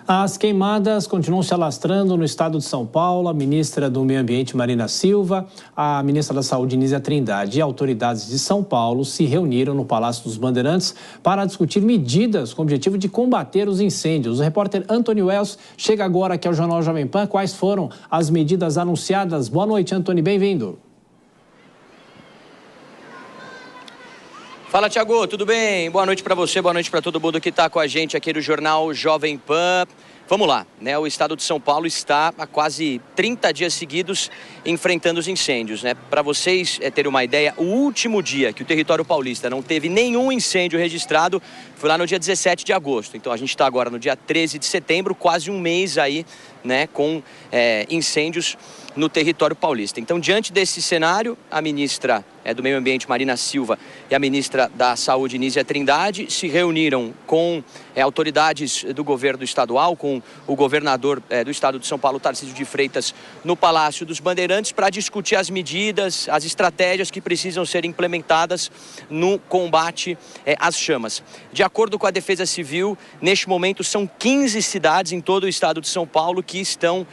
As queimadas continuam se alastrando no estado de São Paulo. A ministra do Meio Ambiente, Marina Silva, a ministra da Saúde, Nízia Trindade, e autoridades de São Paulo se reuniram no Palácio dos Bandeirantes para discutir medidas com o objetivo de combater os incêndios. O repórter Antônio Wells chega agora aqui ao Jornal Jovem Pan. Quais foram as medidas anunciadas? Boa noite, Antônio. Bem-vindo. Fala, Thiago, tudo bem? Boa noite para você, boa noite para todo mundo que está com a gente aqui no Jornal Jovem Pan. Vamos lá, né? O estado de São Paulo está há quase 30 dias seguidos enfrentando os incêndios, né? Para vocês terem uma ideia, o último dia que o território paulista não teve nenhum incêndio registrado foi lá no dia 17 de agosto. Então a gente está agora no dia 13 de setembro, quase um mês aí, né? Com incêndios no território paulista. Então, diante desse cenário, a ministra do Meio Ambiente, Marina Silva, e a ministra da Saúde, Nízia Trindade, se reuniram com autoridades do governo estadual, com o governador do estado de São Paulo, Tarcísio de Freitas, no Palácio dos Bandeirantes, para discutir as medidas, as estratégias que precisam ser implementadas no combate às chamas. De acordo com a Defesa Civil, neste momento são 15 cidades em todo o estado de São Paulo que estão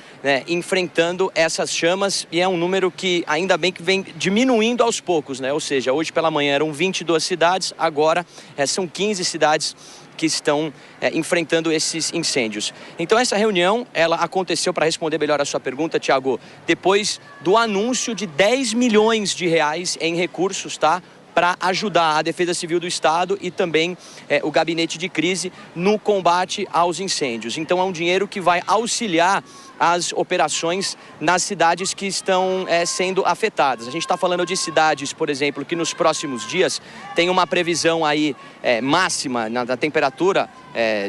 enfrentando essas chamas, e é um número que ainda bem que vem diminuindo aos poucos, né? Ou seja, hoje pela manhã eram 22 cidades, agora são 15 cidades que estão enfrentando esses incêndios. Então essa reunião, ela aconteceu, para responder melhor a sua pergunta, Thiago, depois do anúncio de 10 milhões de reais em recursos, tá? Para ajudar a Defesa Civil do Estado e também o Gabinete de Crise no combate aos incêndios. Então é um dinheiro que vai auxiliar as operações nas cidades que estão sendo afetadas. A gente está falando de cidades, por exemplo, que nos próximos dias tem uma previsão aí máxima na temperatura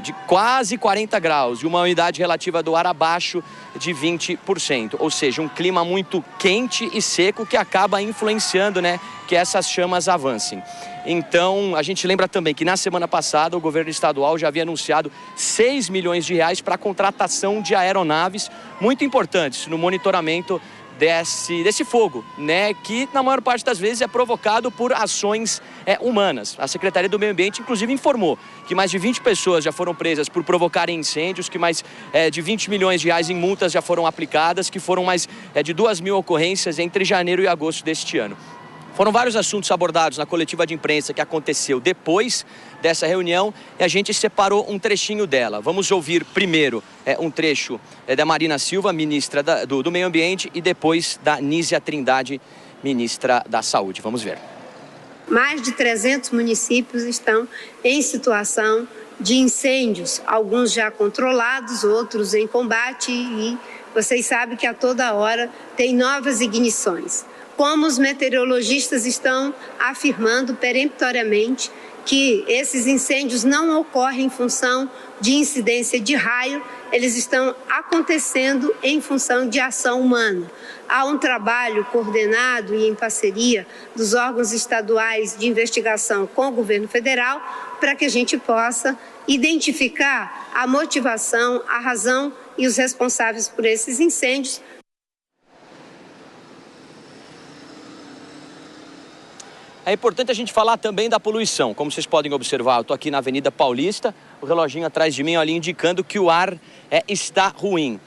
de quase 40 graus e uma umidade relativa do ar abaixo de 20%. Ou seja, um clima muito quente e seco que acaba influenciando, né, que essas chamas avancem. Então, a gente lembra também que na semana passada o governo estadual já havia anunciado 6 milhões de reais para a contratação de aeronaves muito importantes no monitoramento desse fogo, né, que na maior parte das vezes é provocado por ações humanas. A Secretaria do Meio Ambiente, inclusive, informou que mais de 20 pessoas já foram presas por provocarem incêndios, que mais de 20 milhões de reais em multas já foram aplicadas, que foram mais de 2.000 ocorrências entre janeiro e agosto deste ano. Foram vários assuntos abordados na coletiva de imprensa que aconteceu depois dessa reunião e a gente separou um trechinho dela. Vamos ouvir primeiro um trecho da Marina Silva, ministra do Meio Ambiente, e depois da Nízia Trindade, ministra da Saúde. Vamos ver. Mais de 300 municípios estão em situação de incêndios, alguns já controlados, outros em combate, e vocês sabem que a toda hora tem novas ignições. Como os meteorologistas estão afirmando peremptoriamente que esses incêndios não ocorrem em função de incidência de raio, eles estão acontecendo em função de ação humana. Há um trabalho coordenado e em parceria dos órgãos estaduais de investigação com o governo federal para que a gente possa identificar a motivação, a razão e os responsáveis por esses incêndios. É importante a gente falar também da poluição. Como vocês podem observar, eu estou aqui na Avenida Paulista, o reloginho atrás de mim ali indicando que o ar está ruim.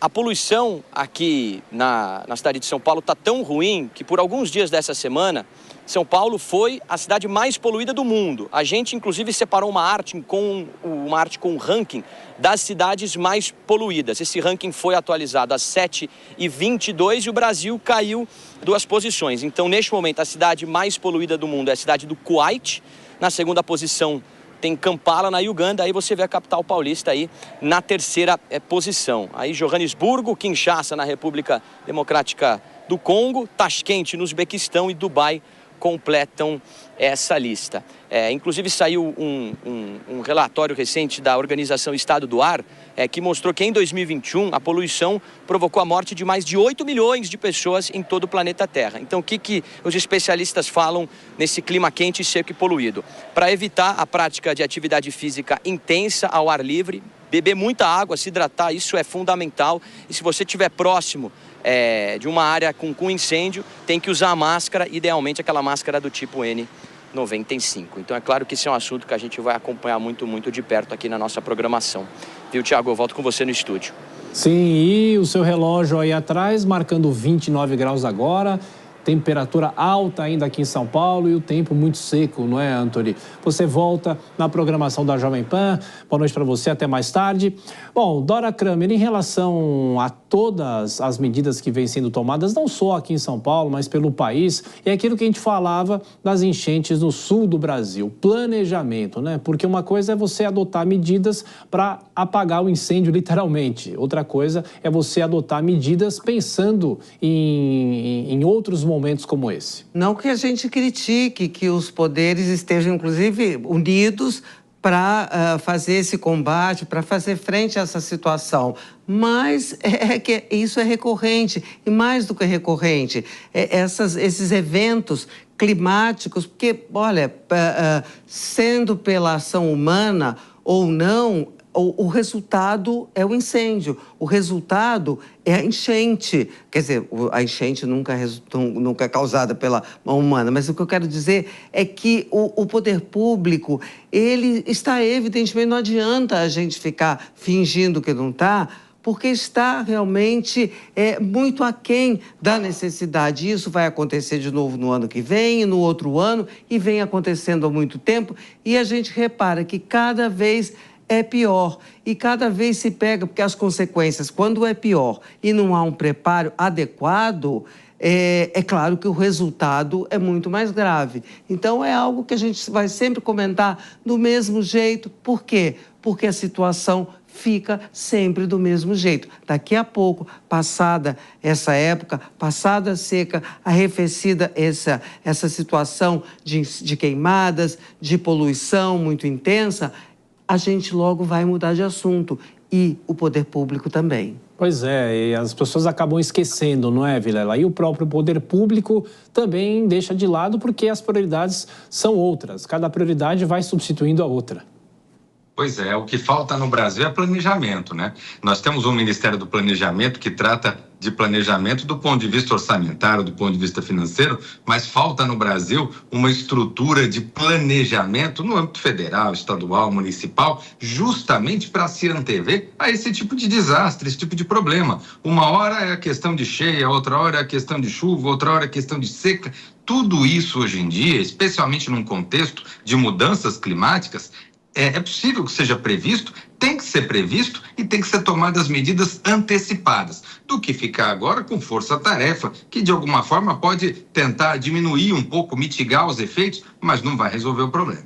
A poluição aqui na cidade de São Paulo está tão ruim que por alguns dias dessa semana, São Paulo foi a cidade mais poluída do mundo. A gente, inclusive, separou uma arte com um ranking das cidades mais poluídas. Esse ranking foi atualizado às 7h22 e o Brasil caiu 2 posições. Então, neste momento, a cidade mais poluída do mundo é a cidade do Kuwait. Na segunda posição tem Kampala, na Uganda. Aí você vê a capital paulista aí na terceira posição. Aí Joanesburgo, Kinshasa, na República Democrática do Congo, Tashkent, no Uzbequistão, e Dubai completam essa lista. Inclusive saiu um relatório recente da Organização Estado do Ar que mostrou que em 2021 a poluição provocou a morte de mais de 8 milhões de pessoas em todo o planeta Terra. Então o que os especialistas falam nesse clima quente, seco e poluído? Para evitar a prática de atividade física intensa ao ar livre, beber muita água, se hidratar, isso é fundamental. E se você estiver próximo de uma área com incêndio, tem que usar a máscara, idealmente aquela máscara do tipo N95. 95. Então é claro que esse é um assunto que a gente vai acompanhar muito, muito de perto aqui na nossa programação. Viu, Tiago? Eu volto com você no estúdio. Sim, e o seu relógio aí atrás, marcando 29 graus agora, temperatura alta ainda aqui em São Paulo e o tempo muito seco, não é, Antony? Você volta na programação da Jovem Pan. Boa noite para você, até mais tarde. Bom, Dora Kramer, em relação a todas as medidas que vêm sendo tomadas, não só aqui em São Paulo, mas pelo país, é aquilo que a gente falava das enchentes no sul do Brasil, planejamento, né? Porque uma coisa é você adotar medidas para apagar o incêndio literalmente, outra coisa é você adotar medidas pensando em outros momentos como esse. Não que a gente critique que os poderes estejam, inclusive, unidos para fazer esse combate, para fazer frente a essa situação. Mas que isso é recorrente, e mais do que recorrente, esses eventos climáticos, porque, olha, sendo pela ação humana ou não, o resultado é o incêndio, o resultado é a enchente. Quer dizer, a enchente nunca é causada pela mão humana, mas o que eu quero dizer é que o poder público, ele está evidentemente, não adianta a gente ficar fingindo que não está, porque está realmente muito aquém da necessidade. Isso vai acontecer de novo no ano que vem, no outro ano, e vem acontecendo há muito tempo, e a gente repara que cada vez é pior e cada vez se pega, porque as consequências, quando é pior e não há um preparo adequado, é claro que o resultado é muito mais grave. Então, é algo que a gente vai sempre comentar do mesmo jeito. Por quê? Porque a situação fica sempre do mesmo jeito. Daqui a pouco, passada essa época, passada a seca, arrefecida essa situação de queimadas, de poluição muito intensa, a gente logo vai mudar de assunto, e o poder público também. Pois é, e as pessoas acabam esquecendo, não é, Vilela? E o próprio poder público também deixa de lado porque as prioridades são outras. Cada prioridade vai substituindo a outra. Pois é, o que falta no Brasil é planejamento, né? Nós temos um Ministério do Planejamento que trata de planejamento do ponto de vista orçamentário, do ponto de vista financeiro, mas falta no Brasil uma estrutura de planejamento no âmbito federal, estadual, municipal, justamente para se antever a esse tipo de desastre, esse tipo de problema. Uma hora é a questão de cheia, outra hora é a questão de chuva, outra hora é a questão de seca. Tudo isso hoje em dia, especialmente num contexto de mudanças climáticas, é possível que seja previsto, tem que ser previsto e tem que ser tomadas medidas antecipadas, do que ficar agora com força-tarefa, que de alguma forma pode tentar diminuir um pouco, mitigar os efeitos, mas não vai resolver o problema.